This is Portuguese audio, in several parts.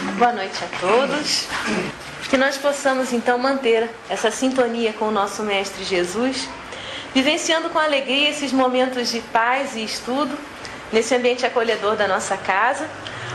Boa noite a todos. Que nós possamos então manter essa sintonia com o nosso Mestre Jesus, vivenciando com alegria esses momentos de paz e estudo, nesse ambiente acolhedor da nossa casa,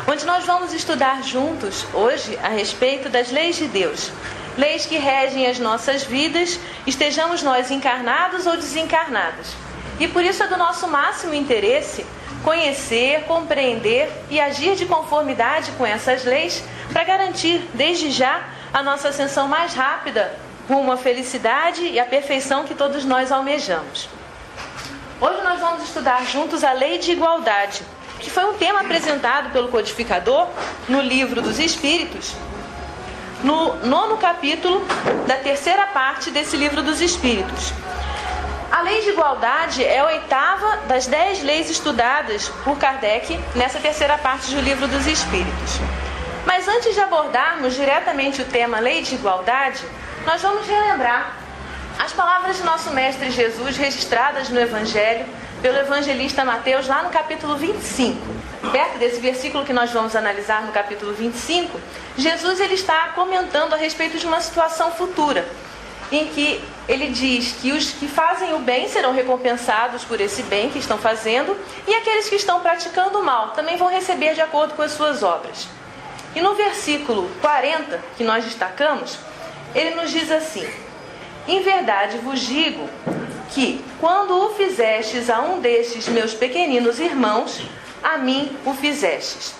onde nós vamos estudar juntos hoje a respeito das leis de Deus, leis que regem as nossas vidas, estejamos nós encarnados ou desencarnados. E por isso é do nosso máximo interesse conhecer, compreender e agir de conformidade com essas leis para garantir, desde já, a nossa ascensão mais rápida rumo à felicidade e à perfeição que todos nós almejamos. Hoje nós vamos estudar juntos a Lei de Igualdade, que foi um tema apresentado pelo codificador no Livro dos Espíritos, no 9º capítulo da 3ª parte desse Livro dos Espíritos. A Lei de Igualdade é a 8ª das 10 leis estudadas por Kardec nessa 3ª parte do Livro dos Espíritos. Mas antes de abordarmos diretamente o tema Lei de Igualdade, nós vamos relembrar as palavras de nosso Mestre Jesus registradas no Evangelho pelo evangelista Mateus lá no capítulo 25. Perto desse versículo que nós vamos analisar no capítulo 25, Jesus ele está comentando a respeito de uma situação futura, em que ele diz que os que fazem o bem serão recompensados por esse bem que estão fazendo, e aqueles que estão praticando o mal também vão receber de acordo com as suas obras. E no versículo 40, que nós destacamos, ele nos diz assim: em verdade vos digo que, quando o fizestes a um destes meus pequeninos irmãos, a mim o fizestes.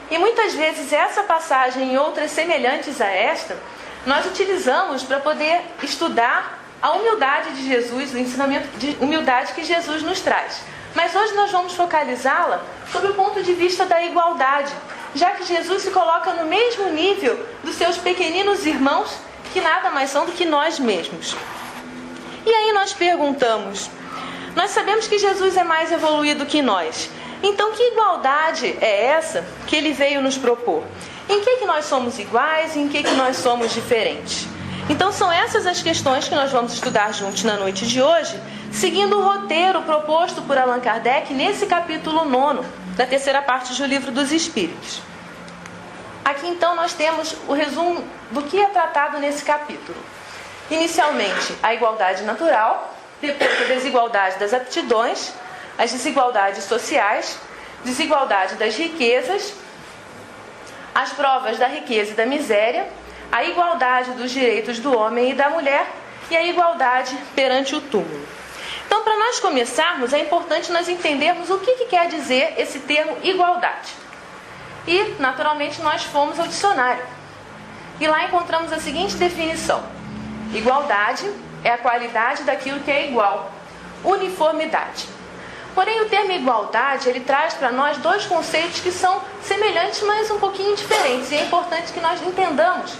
E muitas vezes essa passagem e outras semelhantes a esta, nós utilizamos para poder estudar a humildade de Jesus, o ensinamento de humildade que Jesus nos traz. Mas hoje nós vamos focalizá-la sob o ponto de vista da igualdade, já que Jesus se coloca no mesmo nível dos seus pequeninos irmãos, que nada mais são do que nós mesmos. E aí nós perguntamos, nós sabemos que Jesus é mais evoluído que nós, então que igualdade é essa que ele veio nos propor? Em que nós somos iguais e em que nós somos diferentes? Então são essas as questões que nós vamos estudar juntos na noite de hoje, seguindo o roteiro proposto por Allan Kardec nesse capítulo 9 da 3ª parte do Livro dos Espíritos. Aqui então nós temos o resumo do que é tratado nesse capítulo. Inicialmente, a igualdade natural, depois a desigualdade das aptidões, as desigualdades sociais, desigualdade das riquezas, as provas da riqueza e da miséria, a igualdade dos direitos do homem e da mulher e a igualdade perante o túmulo. Então, para nós começarmos, é importante nós entendermos o que quer dizer esse termo igualdade. E, naturalmente, nós fomos ao dicionário. E lá encontramos a seguinte definição: igualdade é a qualidade daquilo que é igual, uniformidade. Porém, o termo igualdade, ele traz para nós dois conceitos que são semelhantes, mas um pouquinho diferentes. E é importante que nós entendamos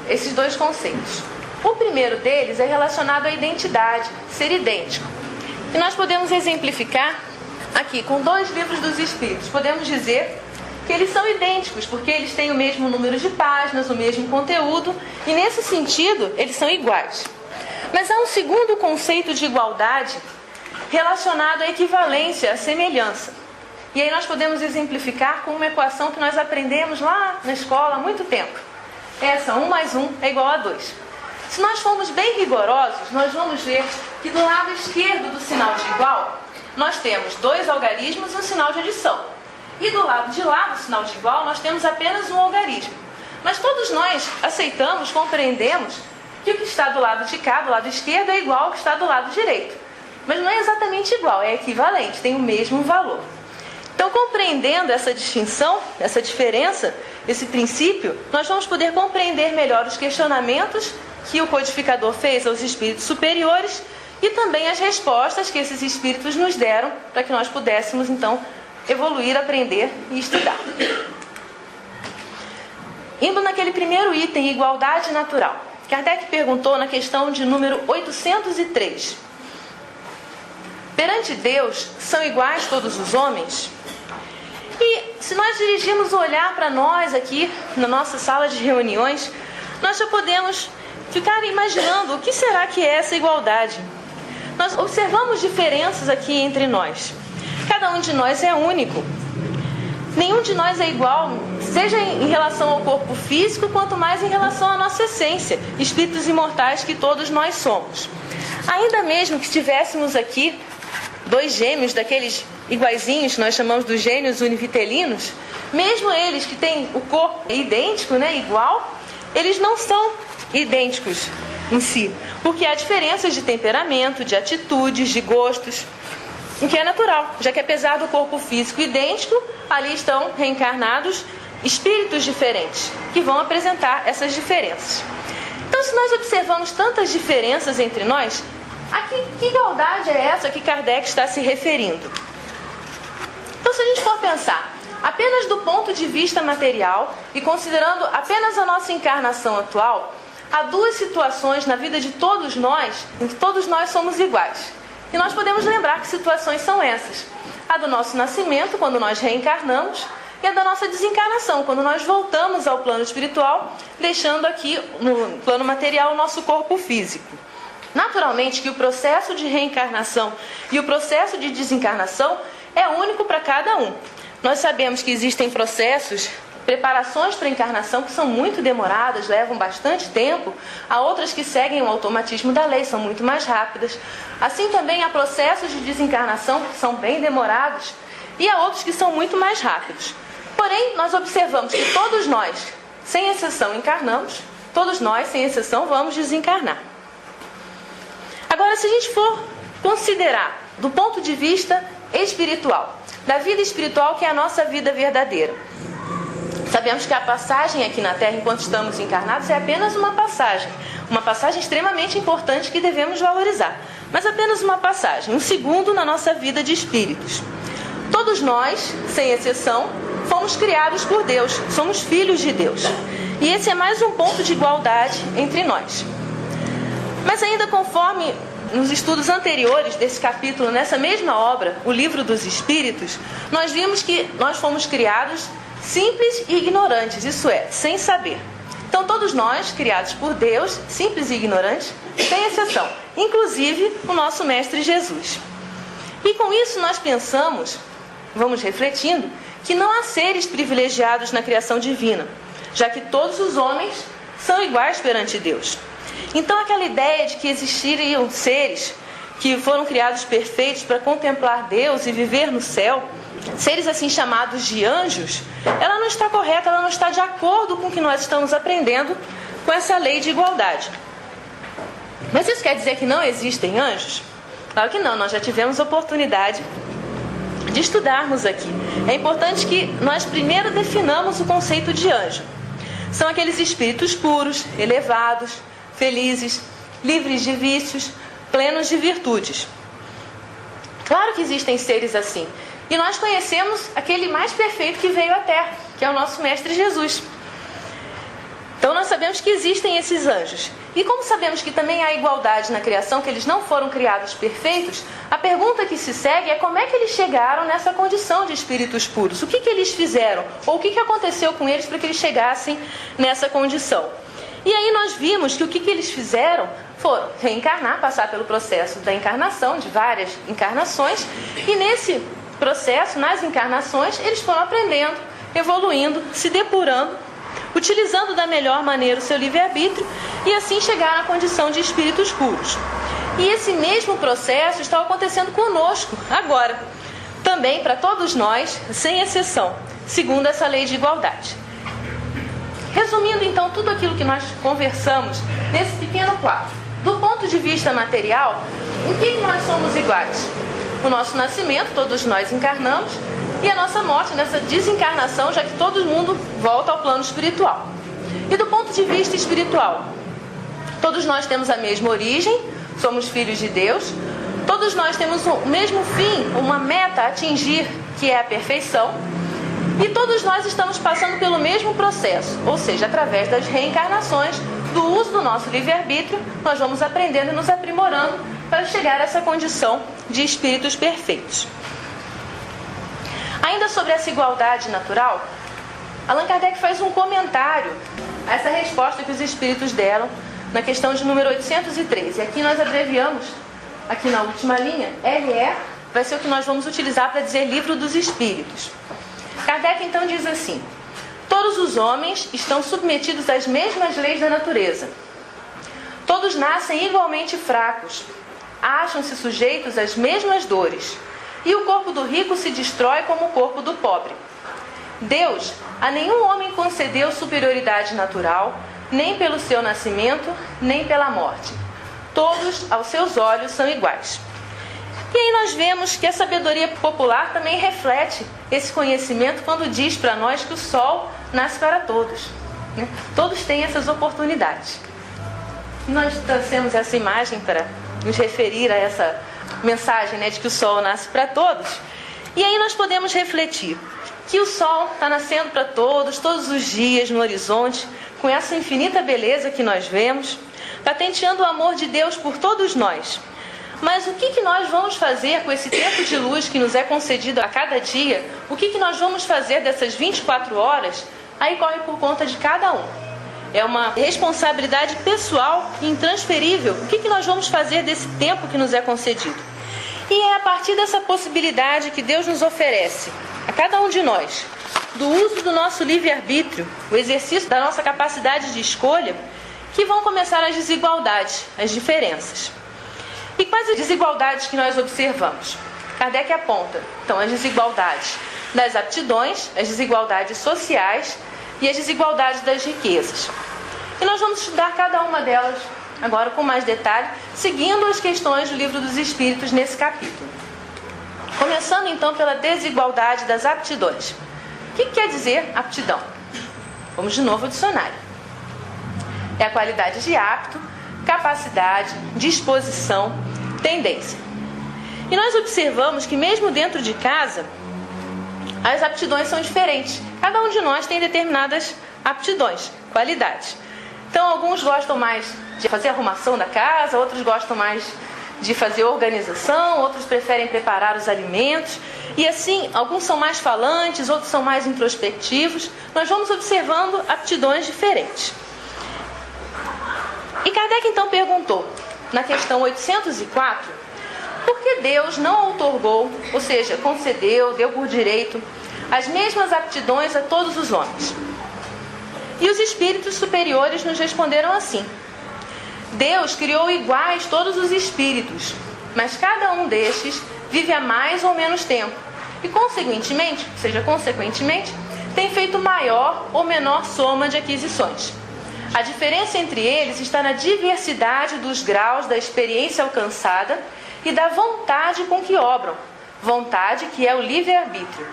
esses dois conceitos. O primeiro deles é relacionado à identidade, ser idêntico. E nós podemos exemplificar aqui com 2 livros dos Espíritos. Podemos dizer que eles são idênticos, porque eles têm o mesmo número de páginas, o mesmo conteúdo, e nesse sentido, eles são iguais. Mas há um segundo conceito de igualdade relacionado à equivalência, à semelhança. E aí nós podemos exemplificar com uma equação que nós aprendemos lá na escola há muito tempo. Essa, 1 mais 1 é igual a 2. Se nós formos bem rigorosos, nós vamos ver que do lado esquerdo do sinal de igual, nós temos 2 algarismos e um sinal de adição. E do lado de lá, do sinal de igual, nós temos apenas um algarismo. Mas todos nós aceitamos, compreendemos que o que está do lado de cá, do lado esquerdo, é igual ao que está do lado direito. Mas não é exatamente igual, é equivalente, tem o mesmo valor. Então, compreendendo essa distinção, essa diferença, esse princípio, nós vamos poder compreender melhor os questionamentos que o codificador fez aos espíritos superiores e também as respostas que esses espíritos nos deram para que nós pudéssemos, então, evoluir, aprender e estudar. Indo naquele primeiro item, igualdade natural, Kardec perguntou na questão de número 803. Perante Deus, são iguais todos os homens? E se nós dirigirmos o olhar para nós aqui, na nossa sala de reuniões, nós já podemos ficar imaginando o que será que é essa igualdade. Nós observamos diferenças aqui entre nós. Cada um de nós é único. Nenhum de nós é igual, seja em relação ao corpo físico, quanto mais em relação à nossa essência, espíritos imortais que todos nós somos. Ainda mesmo que estivéssemos aqui, dois gêmeos daqueles iguaizinhos, que nós chamamos dos gênios univitelinos, mesmo eles que têm o corpo idêntico, igual, eles não são idênticos em si, porque há diferenças de temperamento, de atitudes, de gostos, o que é natural, já que apesar do corpo físico idêntico, ali estão reencarnados espíritos diferentes, que vão apresentar essas diferenças. Então, se nós observamos tantas diferenças entre nós, a que igualdade é essa que Kardec está se referindo? Então, se a gente for pensar apenas do ponto de vista material e considerando apenas a nossa encarnação atual, há duas situações na vida de todos nós em que todos nós somos iguais. E nós podemos lembrar que situações são essas: a do nosso nascimento, quando nós reencarnamos, e a da nossa desencarnação, quando nós voltamos ao plano espiritual, deixando aqui no plano material o nosso corpo físico. Naturalmente que o processo de reencarnação e o processo de desencarnação é único para cada um. Nós sabemos que existem processos, preparações para a encarnação que são muito demoradas, levam bastante tempo. Há outras que seguem o automatismo da lei, são muito mais rápidas. Assim também há processos de desencarnação que são bem demorados e há outros que são muito mais rápidos. Porém, nós observamos que todos nós, sem exceção, encarnamos, todos nós, sem exceção, vamos desencarnar. Agora, se a gente for considerar do ponto de vista espiritual, da vida espiritual, que é a nossa vida verdadeira, sabemos que a passagem aqui na Terra, enquanto estamos encarnados, é apenas uma passagem extremamente importante que devemos valorizar, mas apenas uma passagem, um segundo na nossa vida de espíritos. Todos nós, sem exceção, fomos criados por Deus, somos filhos de Deus. E esse é mais um ponto de igualdade entre nós. Mas ainda conforme nos estudos anteriores desse capítulo, nessa mesma obra, o Livro dos Espíritos, nós vimos que nós fomos criados simples e ignorantes, isso é, sem saber. Então todos nós, criados por Deus, simples e ignorantes, sem exceção, inclusive o nosso Mestre Jesus. E com isso nós pensamos, vamos refletindo, que não há seres privilegiados na criação divina, já que todos os homens são iguais perante Deus. Então aquela ideia de que existiriam seres que foram criados perfeitos para contemplar Deus e viver no céu, seres assim chamados de anjos, ela não está correta, ela não está de acordo com o que nós estamos aprendendo com essa lei de igualdade. Mas isso quer dizer que não existem anjos? Claro que não, nós já tivemos oportunidade de estudarmos aqui. É importante que nós primeiro definamos o conceito de anjo. São aqueles espíritos puros, elevados, felizes, livres de vícios, plenos de virtudes. Claro que existem seres assim. E nós conhecemos aquele mais perfeito que veio à Terra, que é o nosso Mestre Jesus. Então nós sabemos que existem esses anjos. E como sabemos que também há igualdade na criação, que eles não foram criados perfeitos, a pergunta que se segue é como é que eles chegaram nessa condição de espíritos puros? O que eles fizeram? Ou o que aconteceu com eles para que eles chegassem nessa condição? E aí nós vimos que o que eles fizeram foram reencarnar, passar pelo processo da encarnação, de várias encarnações, e nesse processo, nas encarnações, eles foram aprendendo, evoluindo, se depurando, utilizando da melhor maneira o seu livre-arbítrio e assim chegaram à condição de espíritos puros. E esse mesmo processo está acontecendo conosco agora, também para todos nós, sem exceção, segundo essa lei de igualdade. Resumindo então tudo aquilo que nós conversamos nesse pequeno quadro, do ponto de vista material, em que nós somos iguais? O nosso nascimento, todos nós encarnamos, e a nossa morte nessa desencarnação, já que todo mundo volta ao plano espiritual. E do ponto de vista espiritual, todos nós temos a mesma origem, somos filhos de Deus, todos nós temos o mesmo fim, uma meta a atingir, que é a perfeição, e todos nós estamos passando pelo mesmo processo, ou seja, através das reencarnações, do uso do nosso livre-arbítrio, nós vamos aprendendo e nos aprimorando para chegar a essa condição de espíritos perfeitos. Ainda sobre essa igualdade natural, Allan Kardec faz um comentário a essa resposta que os espíritos deram na questão de número 813. E aqui nós abreviamos, aqui na última linha, LE vai ser o que nós vamos utilizar para dizer Livro dos Espíritos. Kardec então diz assim: todos os homens estão submetidos às mesmas leis da natureza. Todos nascem igualmente fracos, acham-se sujeitos às mesmas dores, e o corpo do rico se destrói como o corpo do pobre. Deus a nenhum homem concedeu superioridade natural, nem pelo seu nascimento, nem pela morte. Todos, aos seus olhos, são iguais. E aí nós vemos que a sabedoria popular também reflete esse conhecimento quando diz para nós que o sol nasce para todos, né? Todos têm essas oportunidades. Nós trouxemos essa imagem para nos referir a essa mensagem, né, de que o sol nasce para todos. E aí nós podemos refletir que o sol está nascendo para todos, todos os dias no horizonte, com essa infinita beleza que nós vemos, patenteando o amor de Deus por todos nós. Mas o que nós vamos fazer com esse tempo de luz que nos é concedido a cada dia? O que nós vamos fazer dessas 24 horas? Aí corre por conta de cada um. É uma responsabilidade pessoal e intransferível. O que nós vamos fazer desse tempo que nos é concedido? E é a partir dessa possibilidade que Deus nos oferece, a cada um de nós, do uso do nosso livre-arbítrio, o exercício da nossa capacidade de escolha, que vão começar as desigualdades, as diferenças. E quais as desigualdades que nós observamos? Kardec aponta, então, as desigualdades das aptidões, as desigualdades sociais e as desigualdades das riquezas. E nós vamos estudar cada uma delas agora com mais detalhe, seguindo as questões do Livro dos Espíritos nesse capítulo. Começando então pela desigualdade das aptidões. O que quer dizer aptidão? Vamos de novo ao dicionário. É a qualidade de apto, capacidade, disposição, tendência. E nós observamos que mesmo dentro de casa, as aptidões são diferentes. Cada um de nós tem determinadas aptidões, qualidades. Então, alguns gostam mais de fazer arrumação da casa, outros gostam mais de fazer organização, outros preferem preparar os alimentos. E assim, alguns são mais falantes, outros são mais introspectivos. Nós vamos observando aptidões diferentes. E Kardec então perguntou, na questão 804, por que Deus não outorgou, ou seja, concedeu, deu por direito, as mesmas aptidões a todos os homens? E os espíritos superiores nos responderam assim: Deus criou iguais todos os espíritos, mas cada um destes vive há mais ou menos tempo e, consequentemente, tem feito maior ou menor soma de aquisições. A diferença entre eles está na diversidade dos graus da experiência alcançada e da vontade com que obram, vontade que é o livre-arbítrio.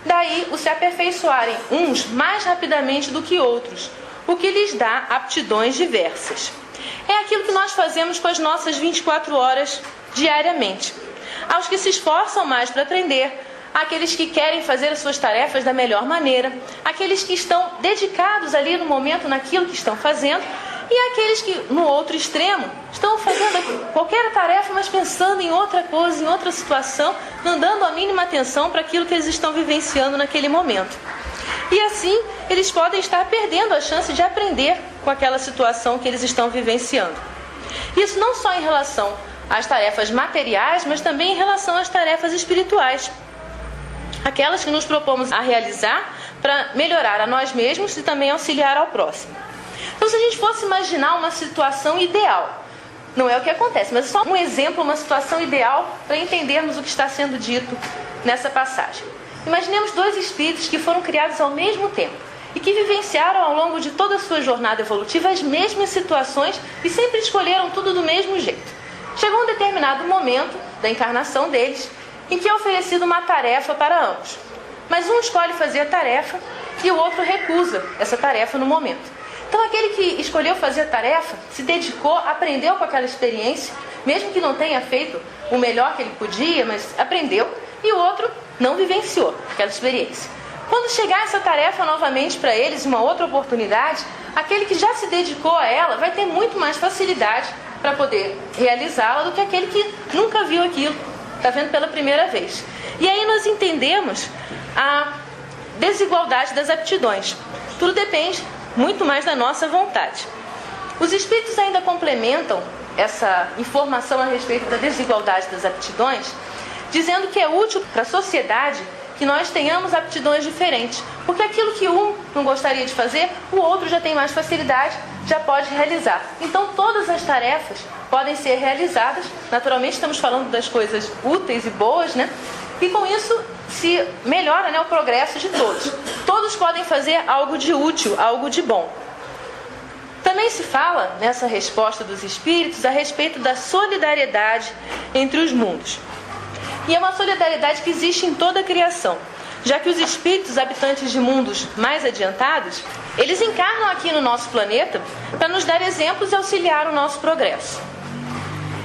Daí o se aperfeiçoarem uns mais rapidamente do que outros, o que lhes dá aptidões diversas. É aquilo que nós fazemos com as nossas 24 horas diariamente. Aos que se esforçam mais para aprender, aqueles que querem fazer as suas tarefas da melhor maneira, aqueles que estão dedicados ali no momento naquilo que estão fazendo, e aqueles que, no outro extremo, estão fazendo qualquer tarefa, mas pensando em outra coisa, em outra situação, não dando a mínima atenção para aquilo que eles estão vivenciando naquele momento. E assim, eles podem estar perdendo a chance de aprender com aquela situação que eles estão vivenciando. Isso não só em relação às tarefas materiais, mas também em relação às tarefas espirituais. Aquelas que nos propomos a realizar para melhorar a nós mesmos e também auxiliar ao próximo. Então, se a gente fosse imaginar uma situação ideal, não é o que acontece, mas é só um exemplo, uma situação ideal para entendermos o que está sendo dito nessa passagem. Imaginemos dois espíritos que foram criados ao mesmo tempo e que vivenciaram ao longo de toda a sua jornada evolutiva as mesmas situações e sempre escolheram tudo do mesmo jeito. Chegou um determinado momento da encarnação deles em que é oferecida uma tarefa para ambos. Mas um escolhe fazer a tarefa e o outro recusa essa tarefa no momento. Então aquele que escolheu fazer a tarefa, se dedicou, aprendeu com aquela experiência, mesmo que não tenha feito o melhor que ele podia, mas aprendeu, e o outro não vivenciou aquela experiência. Quando chegar essa tarefa novamente para eles, uma outra oportunidade, aquele que já se dedicou a ela vai ter muito mais facilidade para poder realizá-la do que aquele que nunca viu aquilo, está vendo pela primeira vez. E aí nós entendemos a desigualdade das aptidões. Tudo depende muito mais da nossa vontade. Os espíritos ainda complementam essa informação a respeito da desigualdade das aptidões, dizendo que é útil para a sociedade que nós tenhamos aptidões diferentes. Porque aquilo que um não gostaria de fazer, o outro já tem mais facilidade, já pode realizar. Então todas as tarefas podem ser realizadas. Naturalmente estamos falando das coisas úteis e boas, né? E com isso se melhora, né, o progresso de todos. Todos podem fazer algo de útil, algo de bom. Também se fala, nessa resposta dos espíritos, a respeito da solidariedade entre os mundos. E é uma solidariedade que existe em toda a criação, já que os espíritos habitantes de mundos mais adiantados, eles encarnam aqui no nosso planeta para nos dar exemplos e auxiliar o nosso progresso.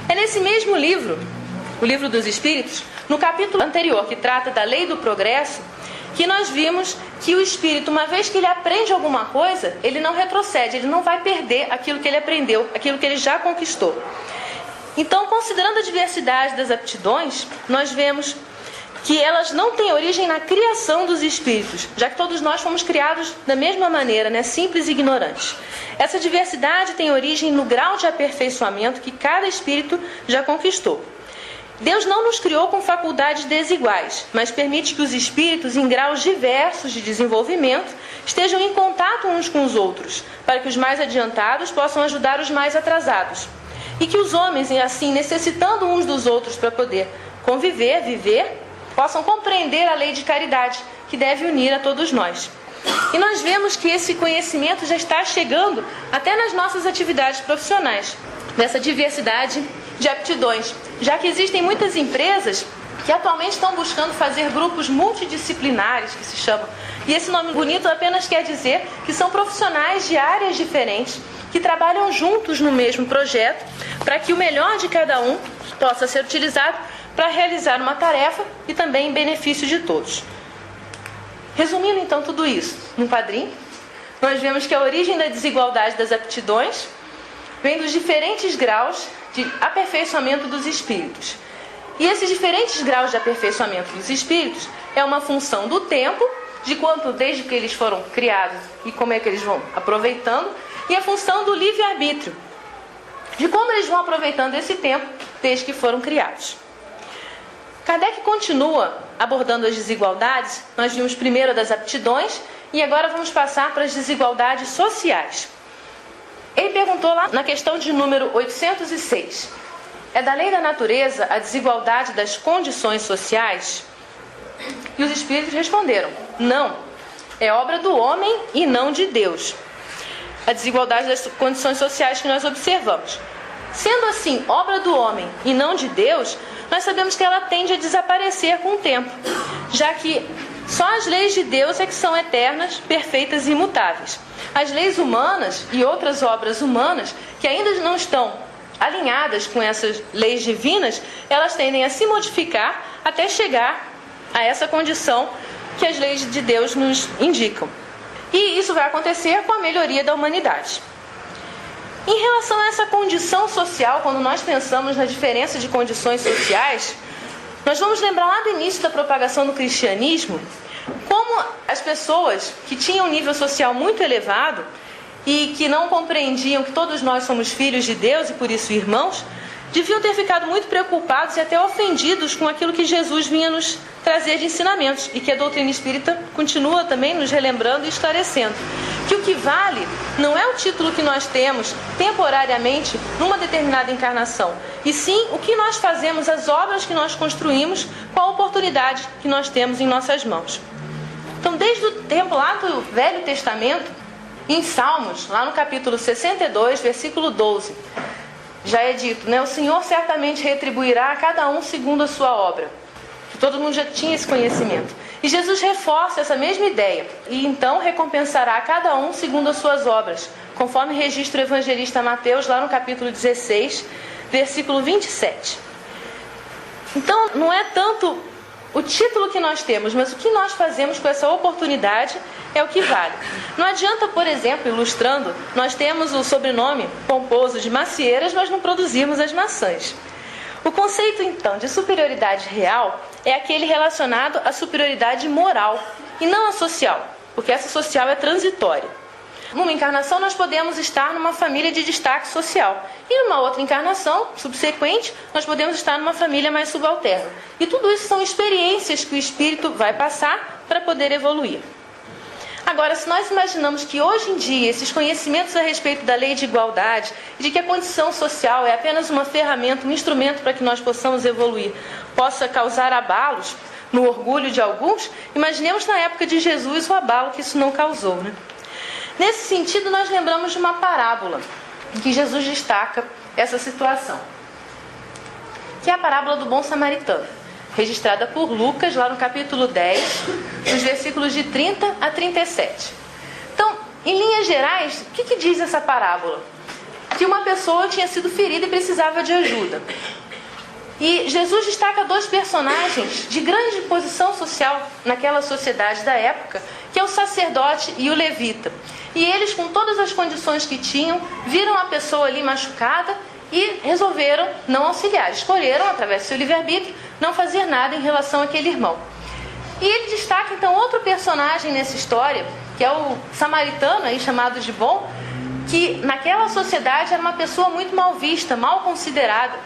É nesse mesmo livro, o Livro dos Espíritos, no capítulo anterior, que trata da lei do progresso, que nós vimos que o espírito, uma vez que ele aprende alguma coisa, ele não retrocede, ele não vai perder aquilo que ele aprendeu, aquilo que ele já conquistou. Então, considerando a diversidade das aptidões, nós vemos que elas não têm origem na criação dos espíritos, já que todos nós fomos criados da mesma maneira, né? Simples e ignorantes. Essa diversidade tem origem no grau de aperfeiçoamento que cada espírito já conquistou. Deus não nos criou com faculdades desiguais, mas permite que os espíritos, em graus diversos de desenvolvimento, estejam em contato uns com os outros, para que os mais adiantados possam ajudar os mais atrasados. E que os homens, assim, necessitando uns dos outros para poder conviver, viver, possam compreender a lei de caridade, que deve unir a todos nós. E nós vemos que esse conhecimento já está chegando até nas nossas atividades profissionais, dessa diversidade de aptidões, já que existem muitas empresas que atualmente estão buscando fazer grupos multidisciplinares, que se chamam. E esse nome bonito apenas quer dizer que são profissionais de áreas diferentes, que trabalham juntos no mesmo projeto, para que o melhor de cada um possa ser utilizado para realizar uma tarefa e também em benefício de todos. Resumindo então tudo isso num quadrinho, nós vemos que a origem da desigualdade das aptidões vem dos diferentes graus de aperfeiçoamento dos espíritos. E esses diferentes graus de aperfeiçoamento dos espíritos é uma função do tempo, de quanto desde que eles foram criados e como é que eles vão aproveitando, e a função do livre-arbítrio, de como eles vão aproveitando esse tempo desde que foram criados. Kardec continua abordando as desigualdades. Nós vimos primeiro das aptidões e agora vamos passar para as desigualdades sociais. Ele perguntou lá na questão de número 806. É da lei da natureza a desigualdade das condições sociais? E os espíritos responderam: não, é obra do homem e não de Deus. A desigualdade das condições sociais que nós observamos. Sendo assim, obra do homem e não de Deus, nós sabemos que ela tende a desaparecer com o tempo, já que só as leis de Deus é que são eternas, perfeitas e imutáveis. As leis humanas e outras obras humanas, que ainda não estão alinhadas com essas leis divinas, elas tendem a se modificar até chegar a essa condição que as leis de Deus nos indicam. E isso vai acontecer com a melhoria da humanidade. Em relação a essa condição social, quando nós pensamos na diferença de condições sociais, nós vamos lembrar lá do início da propagação do cristianismo, como as pessoas que tinham um nível social muito elevado e que não compreendiam que todos nós somos filhos de Deus e por isso irmãos, deviam ter ficado muito preocupados e até ofendidos com aquilo que Jesus vinha nos trazer de ensinamentos e que a doutrina espírita continua também nos relembrando e esclarecendo. Que o que vale não é o título que nós temos temporariamente numa determinada encarnação, e sim o que nós fazemos, as obras que nós construímos com a oportunidade que nós temos em nossas mãos. Então, desde o tempo lá do Velho Testamento, em Salmos, lá no capítulo 62, versículo 12, já é dito, né? O Senhor certamente retribuirá a cada um segundo a sua obra. Todo mundo já tinha esse conhecimento. E Jesus reforça essa mesma ideia. E então recompensará a cada um segundo as suas obras, conforme registra o evangelista Mateus, lá no capítulo 16, versículo 27. Então, não é tanto o título que nós temos, mas o que nós fazemos com essa oportunidade é o que vale. Não adianta, por exemplo, ilustrando, nós temos o sobrenome pomposo de macieiras, mas não produzimos as maçãs. O conceito, então, de superioridade real é aquele relacionado à superioridade moral e não à social, porque essa social é transitória. Numa encarnação nós podemos estar numa família de destaque social. E numa outra encarnação, subsequente, nós podemos estar numa família mais subalterna. E tudo isso são experiências que o espírito vai passar para poder evoluir. Agora, se nós imaginamos que hoje em dia esses conhecimentos a respeito da lei de igualdade, de que a condição social é apenas uma ferramenta, um instrumento para que nós possamos evoluir, possa causar abalos no orgulho de alguns, imaginemos na época de Jesus o abalo que isso não causou, né? Nesse sentido, nós lembramos de uma parábola em que Jesus destaca essa situação, que é a parábola do bom samaritano, registrada por Lucas, lá no capítulo 10, nos versículos de 30 a 37. Então, em linhas gerais, o que diz essa parábola? Que uma pessoa tinha sido ferida e precisava de ajuda. E Jesus destaca dois personagens de grande posição social naquela sociedade da época, que é o sacerdote e o levita. E eles, com todas as condições que tinham, viram a pessoa ali machucada e resolveram não auxiliar. Escolheram, através do seu livre-arbítrio, não fazer nada em relação àquele irmão. E ele destaca, então, outro personagem nessa história, que é o samaritano, aí chamado de bom, que naquela sociedade era uma pessoa muito mal vista, mal considerada.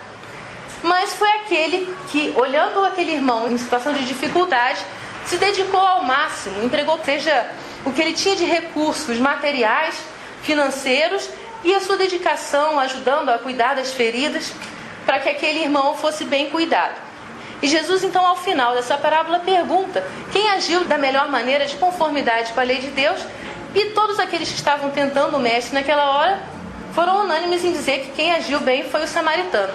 Mas foi aquele que, olhando aquele irmão em situação de dificuldade, se dedicou ao máximo, entregou, seja o que ele tinha de recursos materiais, financeiros, e a sua dedicação ajudando a cuidar das feridas, para que aquele irmão fosse bem cuidado. E Jesus, então, ao final dessa parábola, pergunta quem agiu da melhor maneira, de conformidade com a lei de Deus, e todos aqueles que estavam tentando o mestre naquela hora foram unânimes em dizer que quem agiu bem foi o samaritano.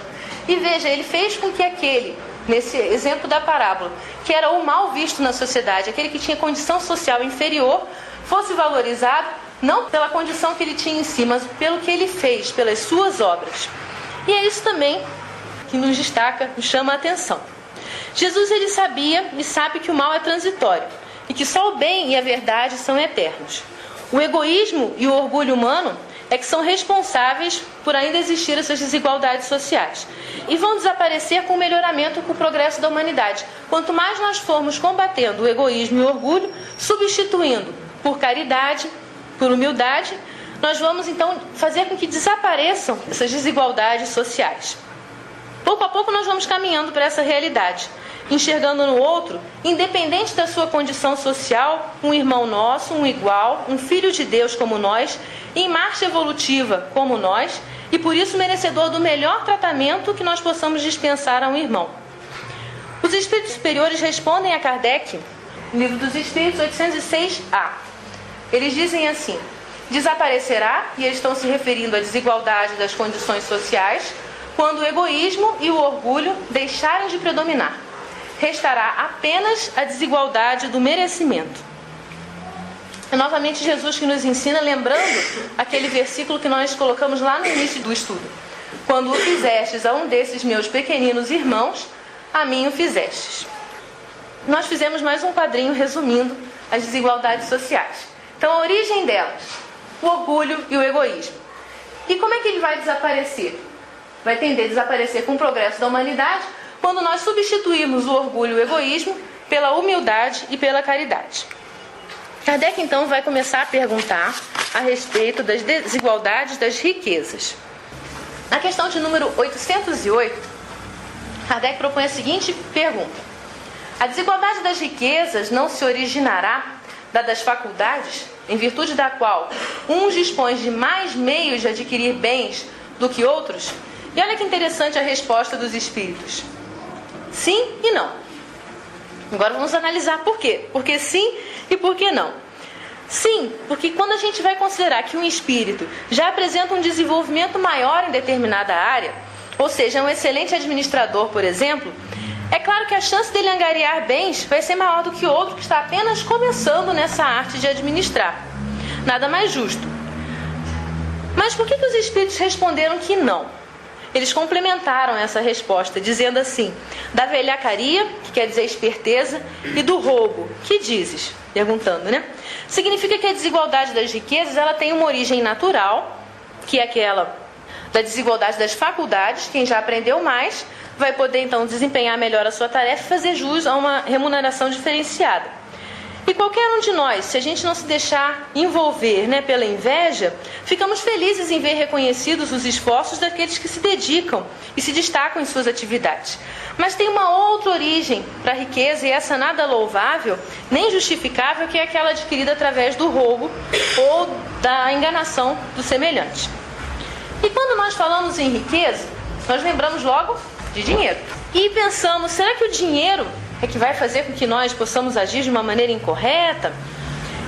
E veja, ele fez com que aquele, nesse exemplo da parábola, que era o mal visto na sociedade, aquele que tinha condição social inferior, fosse valorizado, não pela condição que ele tinha em si, mas pelo que ele fez, pelas suas obras. E é isso também que nos destaca, nos chama a atenção. Jesus, ele sabia e sabe que o mal é transitório, e que só o bem e a verdade são eternos. O egoísmo e o orgulho humano é que são responsáveis por ainda existir essas desigualdades sociais. E vão desaparecer com o melhoramento e com o progresso da humanidade. Quanto mais nós formos combatendo o egoísmo e o orgulho, substituindo por caridade, por humildade, nós vamos então fazer com que desapareçam essas desigualdades sociais. Pouco a pouco nós vamos caminhando para essa realidade, enxergando no outro, independente da sua condição social, um irmão nosso, um igual, um filho de Deus como nós, em marcha evolutiva como nós, e por isso merecedor do melhor tratamento que nós possamos dispensar a um irmão. Os Espíritos Superiores respondem a Kardec, no Livro dos Espíritos, 806A. Eles dizem assim: desaparecerá, e eles estão se referindo à desigualdade das condições sociais, quando o egoísmo e o orgulho deixarem de predominar. Restará apenas a desigualdade do merecimento. É novamente Jesus que nos ensina, lembrando aquele versículo que nós colocamos lá no início do estudo. Quando o fizestes a um desses meus pequeninos irmãos, a mim o fizestes. Nós fizemos mais um quadrinho resumindo as desigualdades sociais. Então, a origem delas, o orgulho e o egoísmo. E como é que ele vai desaparecer? Vai tender a desaparecer com o progresso da humanidade, quando nós substituirmos o orgulho e o egoísmo pela humildade e pela caridade. Kardec, então, vai começar a perguntar a respeito das desigualdades das riquezas. Na questão de número 808, Kardec propõe a seguinte pergunta: a desigualdade das riquezas não se originará das faculdades, em virtude da qual uns dispõem de mais meios de adquirir bens do que outros? E olha que interessante a resposta dos espíritos. Sim e não. Agora vamos analisar por quê. Por que sim e por que não? Sim, porque quando a gente vai considerar que um espírito já apresenta um desenvolvimento maior em determinada área, ou seja, é um excelente administrador, por exemplo, é claro que a chance dele angariar bens vai ser maior do que outro que está apenas começando nessa arte de administrar. Nada mais justo. Mas por que os espíritos responderam que não? Eles complementaram essa resposta, dizendo assim: da velhacaria, que quer dizer esperteza, e do roubo, que dizes? Perguntando, né? Significa que a desigualdade das riquezas, ela tem uma origem natural, que é aquela da desigualdade das faculdades. Quem já aprendeu mais vai poder então desempenhar melhor a sua tarefa e fazer jus a uma remuneração diferenciada. E qualquer um de nós, se a gente não se deixar envolver, pela inveja, ficamos felizes em ver reconhecidos os esforços daqueles que se dedicam e se destacam em suas atividades. Mas tem uma outra origem para a riqueza, e essa nada louvável, nem justificável, que é aquela adquirida através do roubo ou da enganação do semelhante. E quando nós falamos em riqueza, nós lembramos logo de dinheiro. E pensamos, será que o dinheiro é que vai fazer com que nós possamos agir de uma maneira incorreta?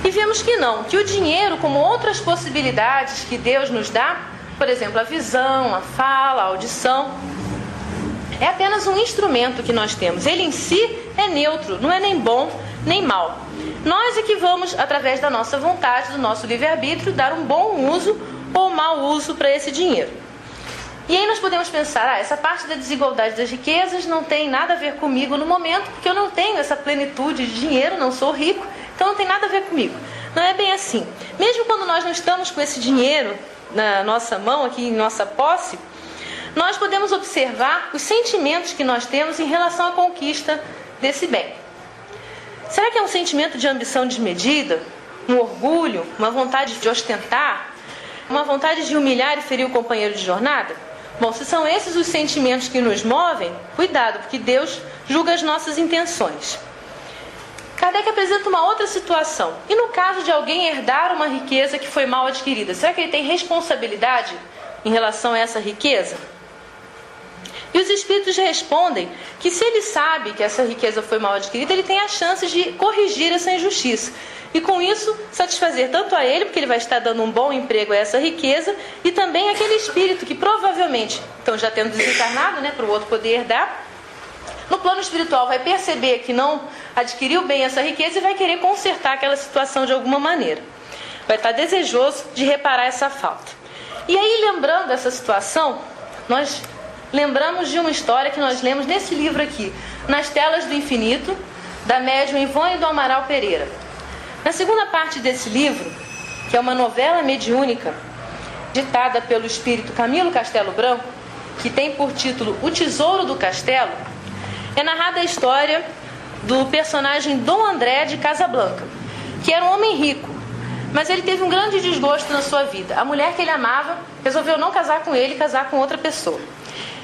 E vemos que não, que o dinheiro, como outras possibilidades que Deus nos dá, por exemplo, a visão, a fala, a audição, é apenas um instrumento que nós temos. Ele em si é neutro, não é nem bom nem mal. Nós é que vamos, através da nossa vontade, do nosso livre-arbítrio, dar um bom uso ou mau uso para esse dinheiro. E aí nós podemos pensar, essa parte da desigualdade das riquezas não tem nada a ver comigo no momento, porque eu não tenho essa plenitude de dinheiro, não sou rico, então não tem nada a ver comigo. Não é bem assim. Mesmo quando nós não estamos com esse dinheiro na nossa mão, aqui em nossa posse, nós podemos observar os sentimentos que nós temos em relação à conquista desse bem. Será que é um sentimento de ambição desmedida? Um orgulho? Uma vontade de ostentar? Uma vontade de humilhar e ferir o companheiro de jornada? Bom, se são esses os sentimentos que nos movem, cuidado, porque Deus julga as nossas intenções. Kardec apresenta uma outra situação. E no caso de alguém herdar uma riqueza que foi mal adquirida, será que ele tem responsabilidade em relação a essa riqueza? E os espíritos respondem que se ele sabe que essa riqueza foi mal adquirida, ele tem a chance de corrigir essa injustiça. E com isso, satisfazer tanto a ele, porque ele vai estar dando um bom emprego a essa riqueza, e também aquele espírito que provavelmente, então já tendo desencarnado, para o outro poder herdar, no plano espiritual vai perceber que não adquiriu bem essa riqueza e vai querer consertar aquela situação de alguma maneira. Vai estar desejoso de reparar essa falta. E aí, lembrando dessa situação, nós lembramos de uma história que nós lemos nesse livro aqui, Nas Telas do Infinito, da médium Ivone do Amaral Pereira. Na segunda parte desse livro, que é uma novela mediúnica, ditada pelo espírito Camilo Castelo Branco, que tem por título O Tesouro do Castelo, é narrada a história do personagem Dom André de Casablanca, que era um homem rico, mas ele teve um grande desgosto na sua vida. A mulher que ele amava resolveu não casar com ele e casar com outra pessoa.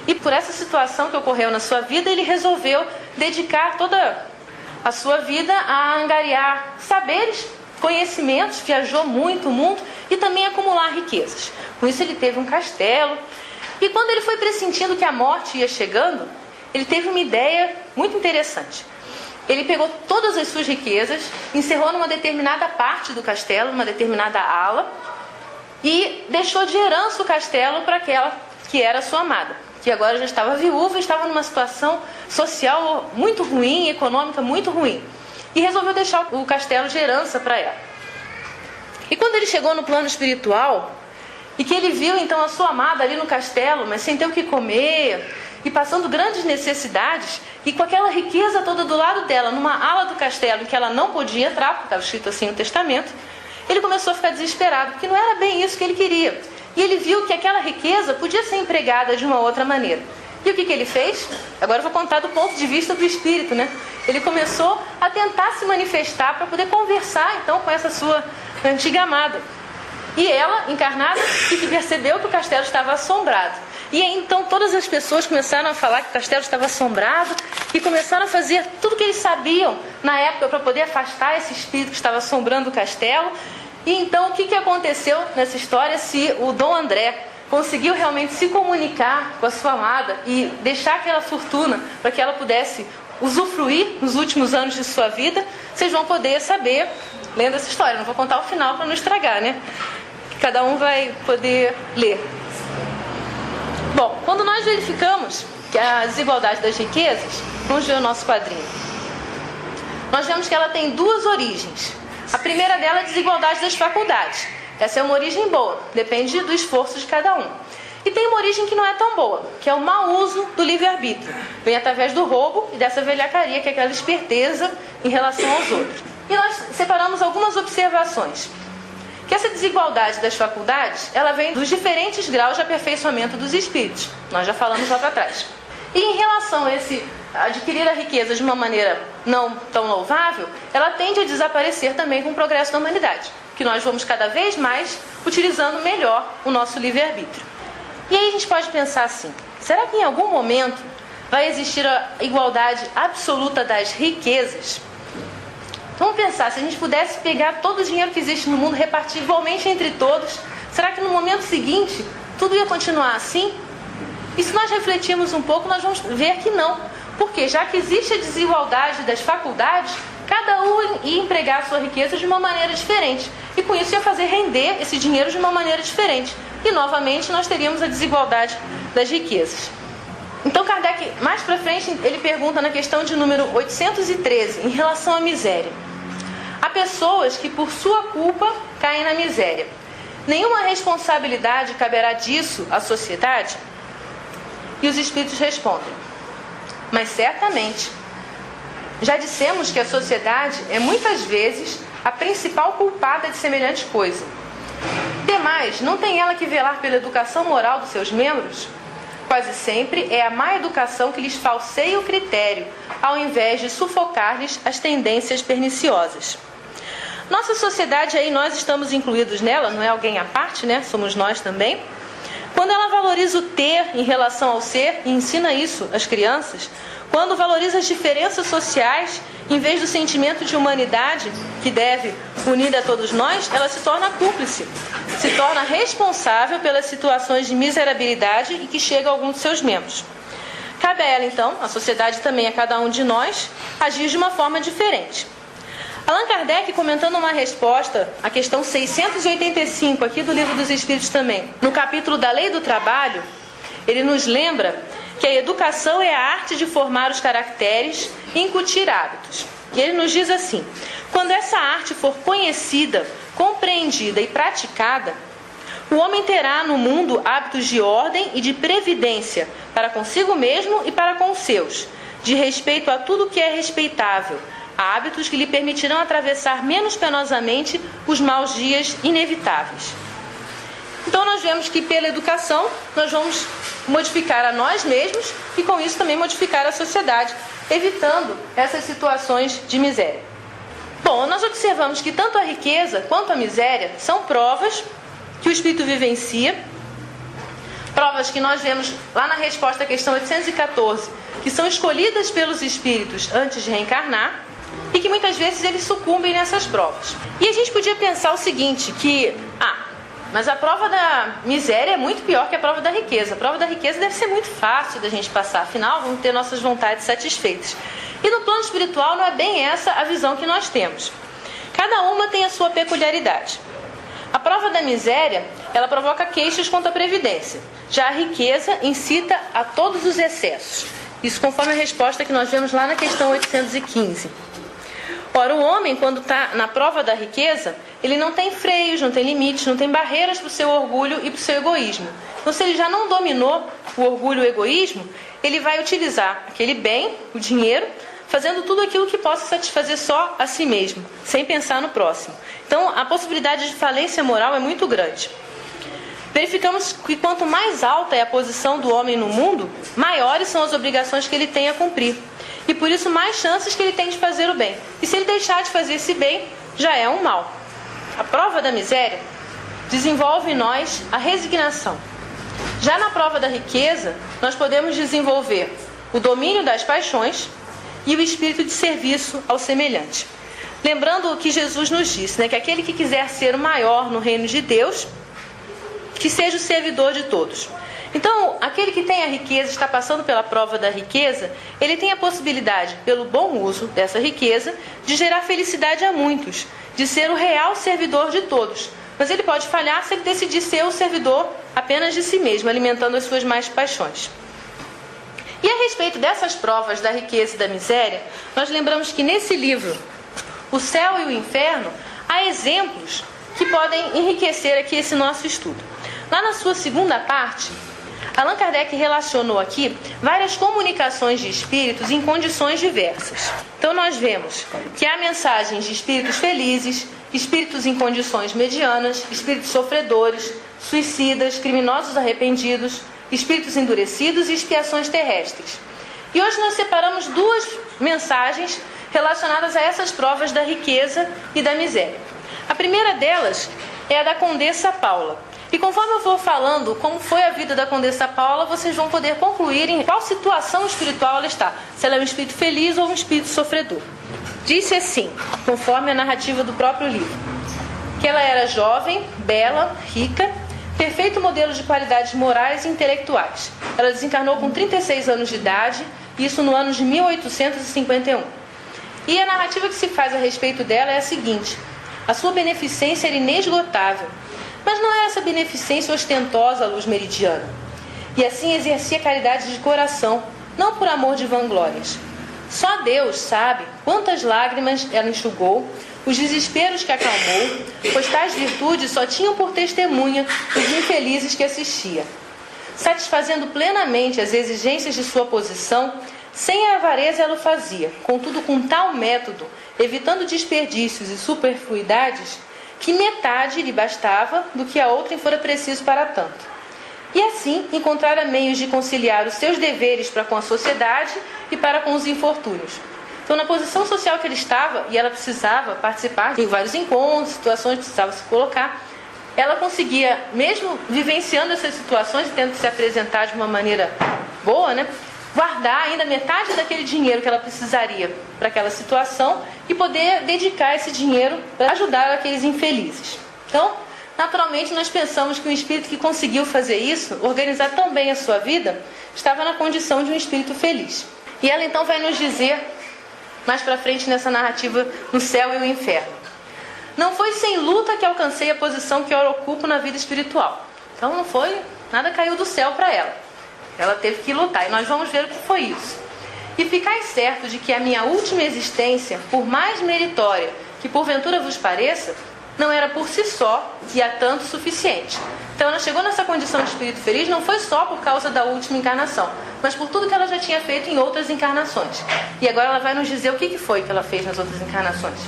E por essa situação que ocorreu na sua vida, ele resolveu dedicar toda a sua vida a angariar saberes, conhecimentos, viajou muito o mundo e também acumular riquezas. Com isso ele teve um castelo. E quando ele foi pressentindo que a morte ia chegando, ele teve uma ideia muito interessante. Ele pegou todas as suas riquezas, encerrou numa determinada parte do castelo, numa determinada ala, e deixou de herança o castelo para aquela que era sua amada, que agora já estava viúva, estava numa situação social muito ruim, econômica muito ruim. E resolveu deixar o castelo de herança para ela. E quando ele chegou no plano espiritual, e que ele viu então a sua amada ali no castelo, mas sem ter o que comer, e passando grandes necessidades, e com aquela riqueza toda do lado dela, numa ala do castelo em que ela não podia entrar, porque estava escrito assim no testamento, ele começou a ficar desesperado, porque não era bem isso que ele queria. E ele viu que aquela riqueza podia ser empregada de uma outra maneira. E o que ele fez? Agora eu vou contar do ponto de vista do espírito, Ele começou a tentar se manifestar para poder conversar então com essa sua antiga amada. E ela, encarnada, que percebeu que o castelo estava assombrado. E aí então todas as pessoas começaram a falar que o castelo estava assombrado e começaram a fazer tudo o que eles sabiam na época para poder afastar esse espírito que estava assombrando o castelo. E então o que aconteceu nessa história? Se o Dom André conseguiu realmente se comunicar com a sua amada e deixar aquela fortuna para que ela pudesse usufruir nos últimos anos de sua vida, vocês vão poder saber, lendo essa história. Não vou contar o final para não estragar, Cada um vai poder ler. Bom, quando nós verificamos que a desigualdade das riquezas, vamos ver o nosso quadrinho, nós vemos que ela tem duas origens. A primeira dela é a desigualdade das faculdades. Essa é uma origem boa, depende do esforço de cada um. E tem uma origem que não é tão boa, que é o mau uso do livre-arbítrio. Vem através do roubo e dessa velhacaria, que é aquela esperteza em relação aos outros. E nós separamos algumas observações. Que essa desigualdade das faculdades, ela vem dos diferentes graus de aperfeiçoamento dos espíritos. Nós já falamos lá para trás. E em relação a esse adquirir a riqueza de uma maneira não tão louvável, ela tende a desaparecer também com o progresso da humanidade, que nós vamos cada vez mais utilizando melhor o nosso livre-arbítrio. E aí a gente pode pensar assim, será que em algum momento vai existir a igualdade absoluta das riquezas? Vamos pensar, se a gente pudesse pegar todo o dinheiro que existe no mundo, repartir igualmente entre todos, será que no momento seguinte tudo ia continuar assim? E se nós refletirmos um pouco, nós vamos ver que não. Porque já que existe a desigualdade das faculdades, cada um ia empregar a sua riqueza de uma maneira diferente. E com isso ia fazer render esse dinheiro de uma maneira diferente. E novamente nós teríamos a desigualdade das riquezas. Então Kardec, mais para frente, ele pergunta na questão de número 813, em relação à miséria. Há pessoas que por sua culpa caem na miséria. Nenhuma responsabilidade caberá disso à sociedade? E os espíritos respondem, mas certamente. Já dissemos que a sociedade é muitas vezes a principal culpada de semelhante coisa. Demais, não tem ela que velar pela educação moral dos seus membros? Quase sempre é a má educação que lhes falseia o critério, ao invés de sufocar-lhes as tendências perniciosas. Nossa sociedade, aí nós estamos incluídos nela, não é alguém à parte, né? Somos nós também. Quando ela valoriza o ter em relação ao ser e ensina isso às crianças, quando valoriza as diferenças sociais, em vez do sentimento de humanidade que deve unir a todos nós, ela se torna cúmplice, se torna responsável pelas situações de miserabilidade e que chega a algum de seus membros. Cabe a ela, então, a sociedade também, a cada um de nós, agir de uma forma diferente. Allan Kardec, comentando uma resposta à questão 685 aqui do Livro dos Espíritos também, no capítulo da Lei do Trabalho, ele nos lembra que a educação é a arte de formar os caracteres e incutir hábitos. E ele nos diz assim, quando essa arte for conhecida, compreendida e praticada, o homem terá no mundo hábitos de ordem e de previdência para consigo mesmo e para com os seus, de respeito a tudo que é respeitável, hábitos que lhe permitirão atravessar menos penosamente os maus dias inevitáveis. Então nós vemos que pela educação nós vamos modificar a nós mesmos e com isso também modificar a sociedade, evitando essas situações de miséria. Bom, nós observamos que tanto a riqueza quanto a miséria são provas que o espírito vivencia, provas que nós vemos lá na resposta à questão 814, que são escolhidas pelos espíritos antes de reencarnar, e que muitas vezes eles sucumbem nessas provas. E a gente podia pensar o seguinte, que, mas a prova da miséria é muito pior que a prova da riqueza. A prova da riqueza deve ser muito fácil da gente passar, afinal vamos ter nossas vontades satisfeitas. E no plano espiritual não é bem essa a visão que nós temos. Cada uma tem a sua peculiaridade. A prova da miséria, ela provoca queixas contra a previdência. Já a riqueza incita a todos os excessos. Isso conforme a resposta que nós vemos lá na questão 815. Ora, o homem, quando está na prova da riqueza, ele não tem freios, não tem limites, não tem barreiras para o seu orgulho e para o seu egoísmo. Então, se ele já não dominou o orgulho e o egoísmo, ele vai utilizar aquele bem, o dinheiro, fazendo tudo aquilo que possa satisfazer só a si mesmo, sem pensar no próximo. Então, a possibilidade de falência moral é muito grande. Verificamos que quanto mais alta é a posição do homem no mundo, maiores são as obrigações que ele tem a cumprir. E por isso mais chances que ele tem de fazer o bem. E se ele deixar de fazer esse bem, já é um mal. A prova da miséria desenvolve em nós a resignação. Já na prova da riqueza, nós podemos desenvolver o domínio das paixões e o espírito de serviço ao semelhante. Lembrando o que Jesus nos disse, que aquele que quiser ser o maior no reino de Deus, que seja o servidor de todos. Então, aquele que tem a riqueza, está passando pela prova da riqueza, ele tem a possibilidade, pelo bom uso dessa riqueza, de gerar felicidade a muitos, de ser o real servidor de todos. Mas ele pode falhar se ele decidir ser o servidor apenas de si mesmo, alimentando as suas mais paixões. E a respeito dessas provas da riqueza e da miséria, nós lembramos que nesse livro, O Céu e o Inferno, há exemplos que podem enriquecer aqui esse nosso estudo. Lá na sua segunda parte, Allan Kardec relacionou aqui várias comunicações de espíritos em condições diversas. Então nós vemos que há mensagens de espíritos felizes, espíritos em condições medianas, espíritos sofredores, suicidas, criminosos arrependidos, espíritos endurecidos e expiações terrestres. E hoje nós separamos duas mensagens relacionadas a essas provas da riqueza e da miséria. A primeira delas é a da Condessa Paula. E conforme eu vou falando como foi a vida da Condessa Paula, vocês vão poder concluir em qual situação espiritual ela está. Se ela é um espírito feliz ou um espírito sofredor. Disse assim, conforme a narrativa do próprio livro, que ela era jovem, bela, rica, perfeito modelo de qualidades morais e intelectuais. Ela desencarnou com 36 anos de idade, isso no ano de 1851. E a narrativa que se faz a respeito dela é a seguinte: a sua beneficência era inesgotável, mas não era essa beneficência ostentosa à luz meridiana. E assim exercia caridade de coração, não por amor de vanglórias. Só Deus sabe quantas lágrimas ela enxugou, os desesperos que acalmou, pois tais virtudes só tinham por testemunha os infelizes que assistia. Satisfazendo plenamente as exigências de sua posição, sem a avareza ela o fazia, contudo com tal método, evitando desperdícios e superfluidades, que metade lhe bastava do que a outrem fora preciso para tanto. E assim encontrara meios de conciliar os seus deveres para com a sociedade e para com os infortúnios. Então, na posição social que ela estava, e ela precisava participar de vários encontros, situações que precisava se colocar, ela conseguia, mesmo vivenciando essas situações e tendo que se apresentar de uma maneira boa, guardar ainda metade daquele dinheiro que ela precisaria para aquela situação e poder dedicar esse dinheiro para ajudar aqueles infelizes. Então, naturalmente, nós pensamos que um espírito que conseguiu fazer isso, organizar tão bem a sua vida, estava na condição de um espírito feliz. E ela então vai nos dizer, mais para frente nessa narrativa, no céu e o inferno: não foi sem luta que alcancei a posição que eu ocupo na vida espiritual. Então não foi, nada caiu do céu para ela. Ela teve que lutar, e nós vamos ver o que foi isso. E ficai certo de que a minha última existência, por mais meritória que porventura vos pareça, não era por si só e a tanto suficiente. Então ela chegou nessa condição de espírito feliz não foi só por causa da última encarnação, mas por tudo que ela já tinha feito em outras encarnações. E agora ela vai nos dizer o que foi que ela fez nas outras encarnações.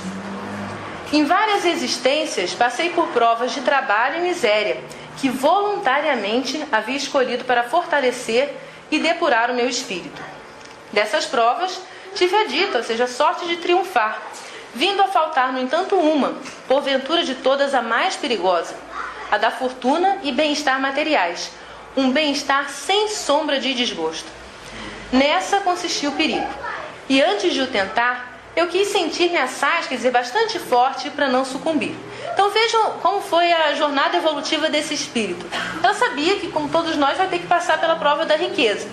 Em várias existências passei por provas de trabalho e miséria, que voluntariamente havia escolhido para fortalecer e depurar o meu espírito. Dessas provas tive a dita, ou seja, a sorte de triunfar, vindo a faltar, no entanto, uma, porventura de todas a mais perigosa, a da fortuna e bem-estar materiais, um bem-estar sem sombra de desgosto. Nessa consistia o perigo, e antes de o tentar, eu quis sentir-me assaz, quer dizer, bastante forte para não sucumbir. Então vejam como foi a jornada evolutiva desse espírito. Ela sabia que, como todos nós, vai ter que passar pela prova da riqueza.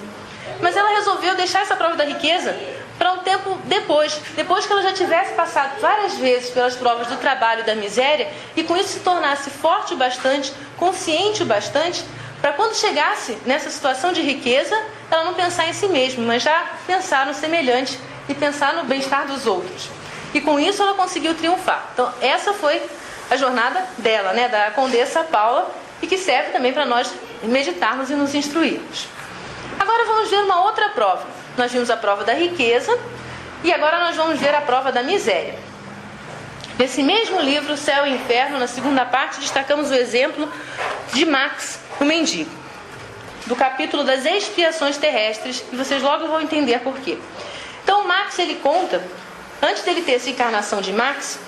Mas ela resolveu deixar essa prova da riqueza para um tempo depois que ela já tivesse passado várias vezes pelas provas do trabalho e da miséria, e com isso se tornasse forte o bastante, consciente o bastante, para quando chegasse nessa situação de riqueza, ela não pensar em si mesma, mas já pensar no semelhante e pensar no bem-estar dos outros. E com isso ela conseguiu triunfar. Então essa foi a jornada dela, da Condessa Paula, e que serve também para nós meditarmos e nos instruirmos. Agora vamos ver uma outra prova. Nós vimos a prova da riqueza e agora nós vamos ver a prova da miséria. Nesse mesmo livro, Céu e Inferno, na segunda parte, destacamos o exemplo de Max, o mendigo, do capítulo das expiações terrestres, e vocês logo vão entender por quê. Então Max, ele conta, antes dele ter essa encarnação de Max,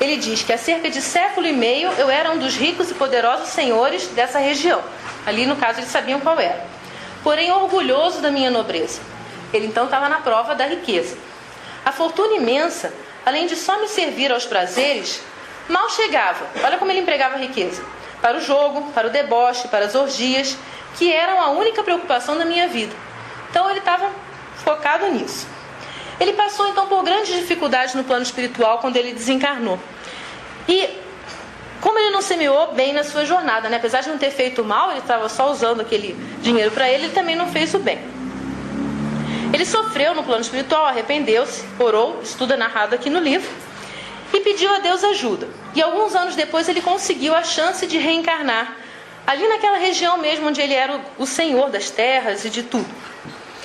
ele diz que há cerca de século e meio eu era um dos ricos e poderosos senhores dessa região. Ali, no caso, eles sabiam qual era. Porém, orgulhoso da minha nobreza. Ele então estava na prova da riqueza. A fortuna imensa, além de só me servir aos prazeres, mal chegava. Olha como ele empregava a riqueza. Para o jogo, para o deboche, para as orgias, que eram a única preocupação da minha vida. Então ele estava focado nisso. Ele passou então por grandes dificuldades no plano espiritual quando ele desencarnou. E como ele não semeou bem na sua jornada, apesar de não ter feito mal, ele estava só usando aquele dinheiro para ele também não fez o bem. Ele sofreu no plano espiritual, arrependeu-se, orou, estuda narrado aqui no livro, e pediu a Deus ajuda. E alguns anos depois ele conseguiu a chance de reencarnar, ali naquela região mesmo onde ele era o senhor das terras e de tudo.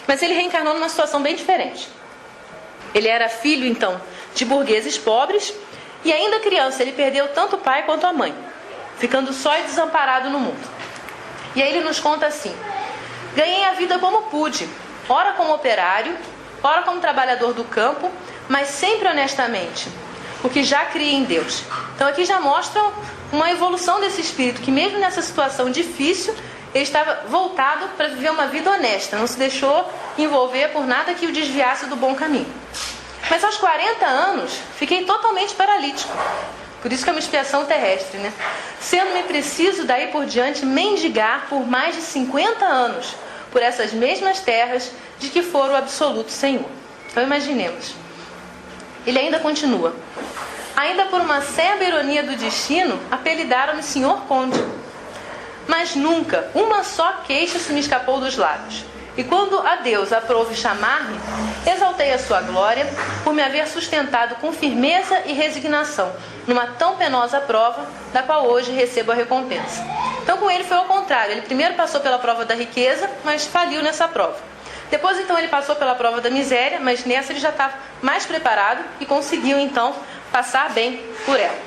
Mas ele reencarnou numa situação bem diferente. Ele era filho, então, de burgueses pobres, e ainda criança ele perdeu tanto o pai quanto a mãe, ficando só e desamparado no mundo. E aí ele nos conta assim: ganhei a vida como pude, ora como operário, ora como trabalhador do campo, mas sempre honestamente, porque já cria em Deus. Então aqui já mostra uma evolução desse espírito, que mesmo nessa situação difícil, ele estava voltado para viver uma vida honesta, não se deixou envolver por nada que o desviasse do bom caminho. Mas aos 40 anos, fiquei totalmente paralítico. Por isso que é uma expiação terrestre, né? Sendo-me preciso daí por diante mendigar por mais de 50 anos, por essas mesmas terras de que for o absoluto Senhor. Então imaginemos. Ele ainda continua. Ainda por uma acerba ironia do destino, apelidaram-me Senhor Conde. Mas nunca uma só queixa se me escapou dos lábios. E quando a Deus aprouve chamar-me, exaltei a sua glória por me haver sustentado com firmeza e resignação numa tão penosa prova, da qual hoje recebo a recompensa. Então com ele foi ao contrário. Ele primeiro passou pela prova da riqueza, mas faliu nessa prova. Depois então ele passou pela prova da miséria, mas nessa ele já estava mais preparado e conseguiu então passar bem por ela.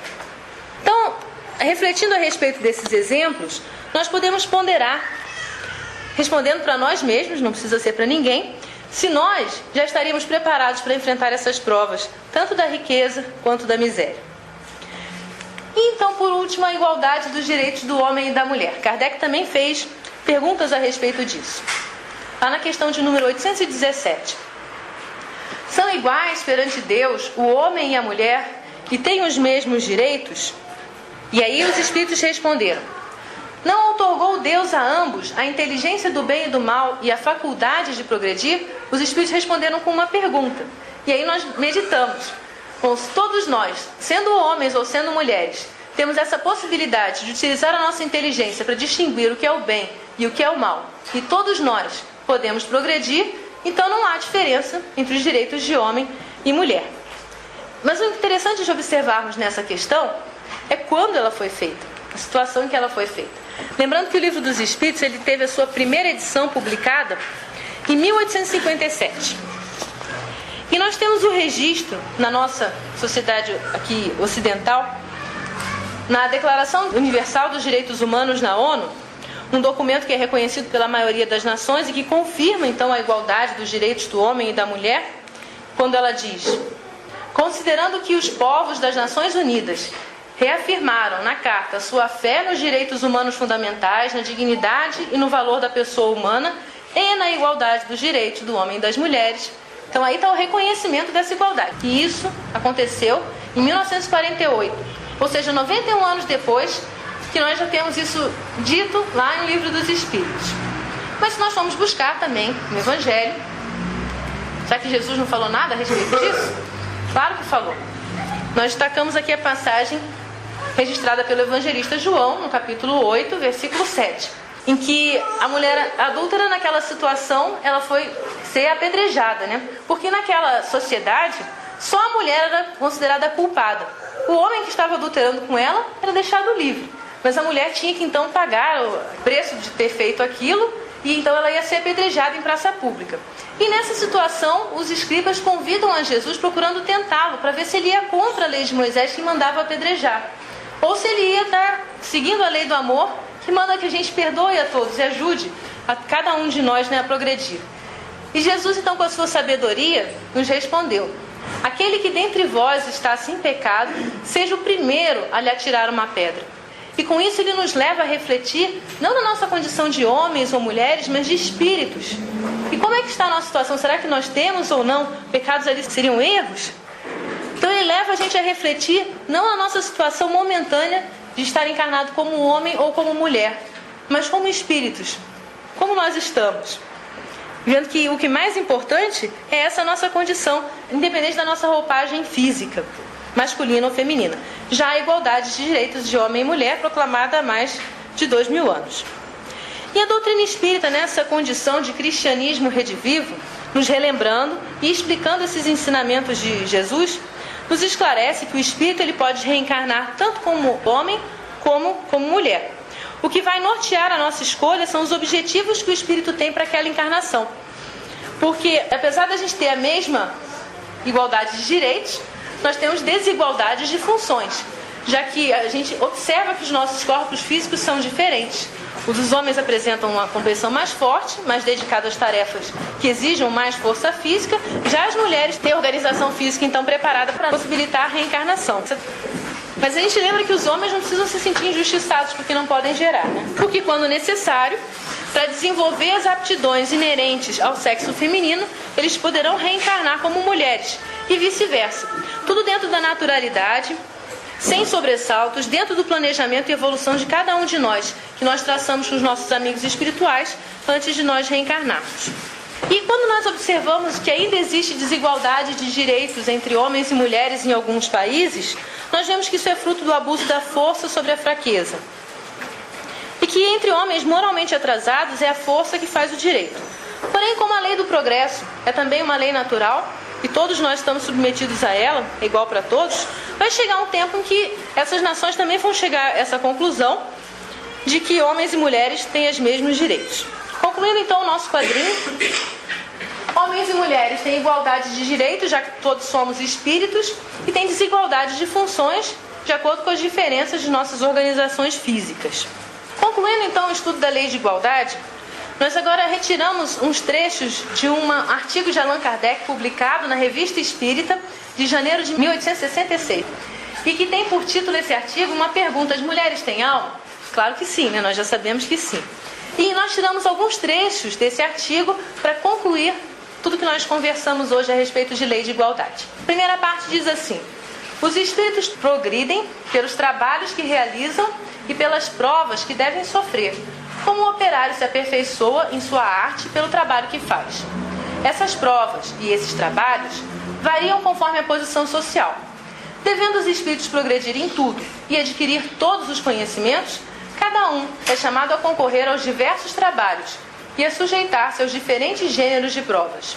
Então, refletindo a respeito desses exemplos, nós podemos ponderar, respondendo para nós mesmos, não precisa ser para ninguém, se nós já estaríamos preparados para enfrentar essas provas, tanto da riqueza quanto da miséria. E então, por último, a igualdade dos direitos do homem e da mulher. Kardec também fez perguntas a respeito disso. Lá na questão de número 817. São iguais perante Deus o homem e a mulher e têm os mesmos direitos? E aí os espíritos responderam: não outorgou Deus a ambos a inteligência do bem e do mal e a faculdade de progredir? Os espíritos responderam com uma pergunta. E aí nós meditamos. Bom, se todos nós, sendo homens ou sendo mulheres, temos essa possibilidade de utilizar a nossa inteligência para distinguir o que é o bem e o que é o mal, e todos nós podemos progredir, então não há diferença entre os direitos de homem e mulher. Mas o interessante de observarmos nessa questão é quando ela foi feita, a situação em que ela foi feita. Lembrando que o Livro dos Espíritos ele teve a sua primeira edição publicada em 1857. E nós temos o registro na nossa sociedade aqui ocidental, na Declaração Universal dos Direitos Humanos na ONU, um documento que é reconhecido pela maioria das nações e que confirma então a igualdade dos direitos do homem e da mulher, quando ela diz: considerando que os povos das Nações Unidas reafirmaram na Carta sua fé nos direitos humanos fundamentais, na dignidade e no valor da pessoa humana e na igualdade dos direitos do homem e das mulheres. Então aí está o reconhecimento dessa igualdade. E isso aconteceu em 1948, ou seja, 91 anos depois que nós já temos isso dito lá no Livro dos Espíritos. Mas se nós formos buscar também no Evangelho, será que Jesus não falou nada a respeito disso? Claro que falou. Nós destacamos aqui a passagem registrada pelo evangelista João, no capítulo 8, versículo 7, em que a mulher adúltera naquela situação, ela foi ser apedrejada, né? Porque naquela sociedade, só a mulher era considerada culpada. O homem que estava adulterando com ela era deixado livre. Mas a mulher tinha que então pagar o preço de ter feito aquilo, e então ela ia ser apedrejada em praça pública. E nessa situação, os escribas convidam a Jesus procurando tentá-lo, para ver se ele ia contra a lei de Moisés que mandava apedrejar, ou se ele ia estar seguindo a lei do amor, que manda que a gente perdoe a todos e ajude a cada um de nós, né, a progredir. E Jesus então, com a sua sabedoria, nos respondeu: aquele que dentre vós está sem pecado, seja o primeiro a lhe atirar uma pedra. E com isso ele nos leva a refletir, não na nossa condição de homens ou mulheres, mas de espíritos. E como é que está a nossa situação? Será que nós temos ou não pecados ali? Seriam erros? Então ele leva a gente a refletir, não na nossa situação momentânea de estar encarnado como homem ou como mulher, mas como espíritos. Como nós estamos. Vendo que o que mais importante é essa nossa condição, independente da nossa roupagem física, masculina ou feminina. Já a igualdade de direitos de homem e mulher, proclamada há mais de 2000 anos. E a doutrina espírita, nessa condição de cristianismo redivivo, nos relembrando e explicando esses ensinamentos de Jesus, nos esclarece que o espírito ele pode reencarnar tanto como homem como mulher. O que vai nortear a nossa escolha são os objetivos que o espírito tem para aquela encarnação. Porque, apesar da gente ter a mesma igualdade de direitos, nós temos desigualdades de funções. já que a gente observa que os nossos corpos físicos são diferentes. Os dos homens apresentam uma compreensão mais forte, mais dedicada às tarefas que exijam mais força física, já as mulheres têm a organização física então preparada para possibilitar a reencarnação. Mas a gente lembra que os homens não precisam se sentir injustiçados porque não podem gerar, né? Porque quando necessário, para desenvolver as aptidões inerentes ao sexo feminino, eles poderão reencarnar como mulheres e vice-versa. Tudo dentro da naturalidade, sem sobressaltos, dentro do planejamento e evolução de cada um de nós, que nós traçamos com os nossos amigos espirituais antes de nós reencarnarmos. E quando nós observamos que ainda existe desigualdade de direitos entre homens e mulheres em alguns países, nós vemos que isso é fruto do abuso da força sobre a fraqueza. E que entre homens moralmente atrasados é a força que faz o direito. Porém, como a lei do progresso é também uma lei natural, e todos nós estamos submetidos a ela, é igual para todos, vai chegar um tempo em que essas nações também vão chegar a essa conclusão de que homens e mulheres têm os mesmos direitos. Concluindo então o nosso quadrinho, homens e mulheres têm igualdade de direitos, já que todos somos espíritos, e têm desigualdade de funções, de acordo com as diferenças de nossas organizações físicas. Concluindo então o estudo da lei de igualdade, nós agora retiramos uns trechos de um artigo de Allan Kardec publicado na Revista Espírita de janeiro de 1866 e que tem por título esse artigo uma pergunta: as mulheres têm alma? Claro que sim, né? Nós já sabemos que sim. E nós tiramos alguns trechos desse artigo para concluir tudo que nós conversamos hoje a respeito de lei de igualdade. A primeira parte diz assim: os espíritos progridem pelos trabalhos que realizam e pelas provas que devem sofrer, como o operário se aperfeiçoa em sua arte pelo trabalho que faz. Essas provas e esses trabalhos variam conforme a posição social. Devendo os espíritos progredir em tudo e adquirir todos os conhecimentos, cada um é chamado a concorrer aos diversos trabalhos e a sujeitar-se aos diferentes gêneros de provas.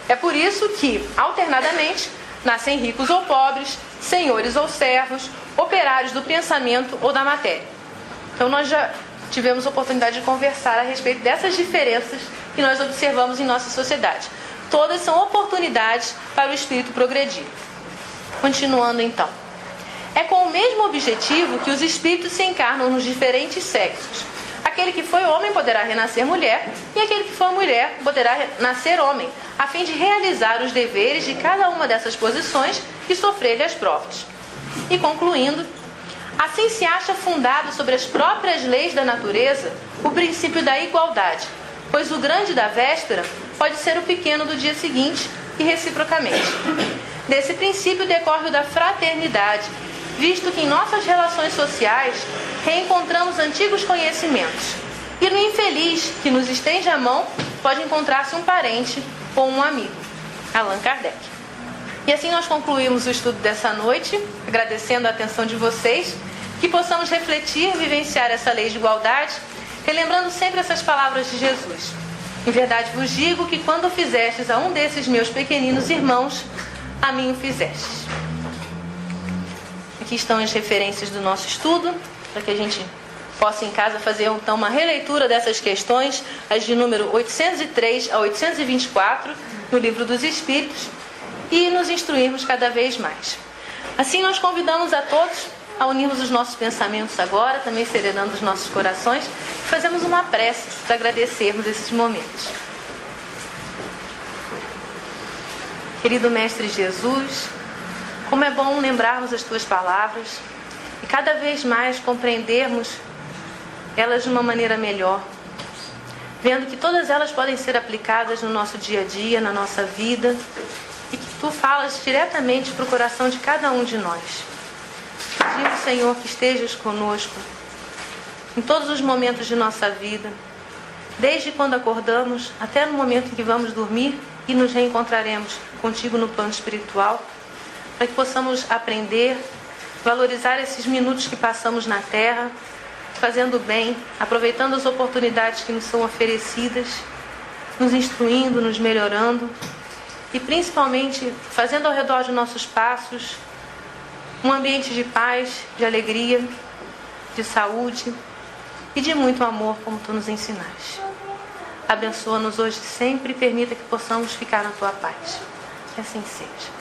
É por isso que, alternadamente, nascem ricos ou pobres, senhores ou servos, operários do pensamento ou da matéria. Então nós já tivemos a oportunidade de conversar a respeito dessas diferenças que nós observamos em nossa sociedade. Todas são oportunidades para o espírito progredir. Continuando então. É com o mesmo objetivo que os espíritos se encarnam nos diferentes sexos. Aquele que foi homem poderá renascer mulher, e aquele que foi mulher poderá nascer homem, a fim de realizar os deveres de cada uma dessas posições e sofrer-lhe as provas. E concluindo, assim se acha fundado sobre as próprias leis da natureza o princípio da igualdade, pois o grande da véspera pode ser o pequeno do dia seguinte e reciprocamente. Desse princípio decorre o da fraternidade, visto que em nossas relações sociais reencontramos antigos conhecimentos. E no infeliz que nos estende a mão pode encontrar-se um parente ou um amigo. Allan Kardec. E assim nós concluímos o estudo dessa noite, agradecendo a atenção de vocês, que possamos refletir, vivenciar essa lei de igualdade, relembrando sempre essas palavras de Jesus. Em verdade vos digo que quando fizestes a um desses meus pequeninos irmãos, a mim o fizestes. Aqui estão as referências do nosso estudo, para que a gente possa em casa fazer então uma releitura dessas questões, as de número 803 a 824, no Livro dos Espíritos, e nos instruirmos cada vez mais. Assim nós convidamos a todos a unirmos os nossos pensamentos agora, também serenando os nossos corações, e fazemos uma prece para agradecermos esses momentos. Querido Mestre Jesus, como é bom lembrarmos as Tuas palavras e cada vez mais compreendermos elas de uma maneira melhor, vendo que todas elas podem ser aplicadas no nosso dia a dia, na nossa vida, e que Tu falas diretamente para o coração de cada um de nós. Pedimos, Senhor, que estejas conosco em todos os momentos de nossa vida, desde quando acordamos até no momento em que vamos dormir e nos reencontraremos contigo no plano espiritual, para que possamos aprender, valorizar esses minutos que passamos na Terra, fazendo bem, aproveitando as oportunidades que nos são oferecidas, nos instruindo, nos melhorando e principalmente fazendo ao redor de nossos passos um ambiente de paz, de alegria, de saúde e de muito amor, como Tu nos ensinaste. Abençoa-nos hoje sempre e permita que possamos ficar na Tua paz. Que assim seja.